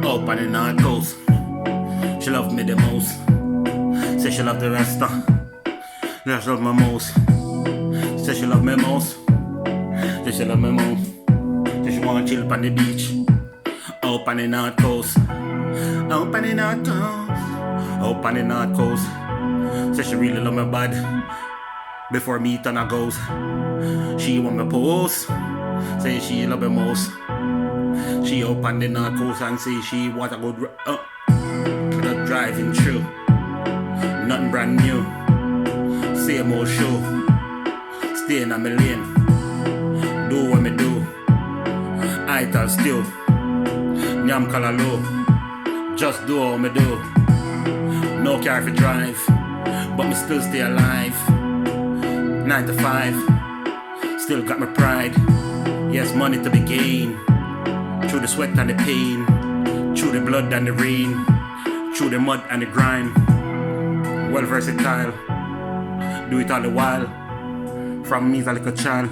Up on the North Coast. She love me the most. Say she love the rest of. She love me most. Say she love me most. Say she love me most. Say she wanna chill on the beach. Up on the North Coast. Up on the North Coast. Up on the North Coast. Say she really love me bad. Before me turn her goes. She want me post. Say she love me most. She up on the North Coast and say she want a good without driving through. Nothing brand new. Same old show. Staying on my lane. Do what me do. I tell still. Nyam color low. Just do what me do. No car for drive. But me still stay alive. 9 to 5. Still got my pride. Yes, money to be gained. Through the sweat and the pain. Through the blood and the rain. Through the mud and the grime. Well versatile. Do it all the while. From me as a little child.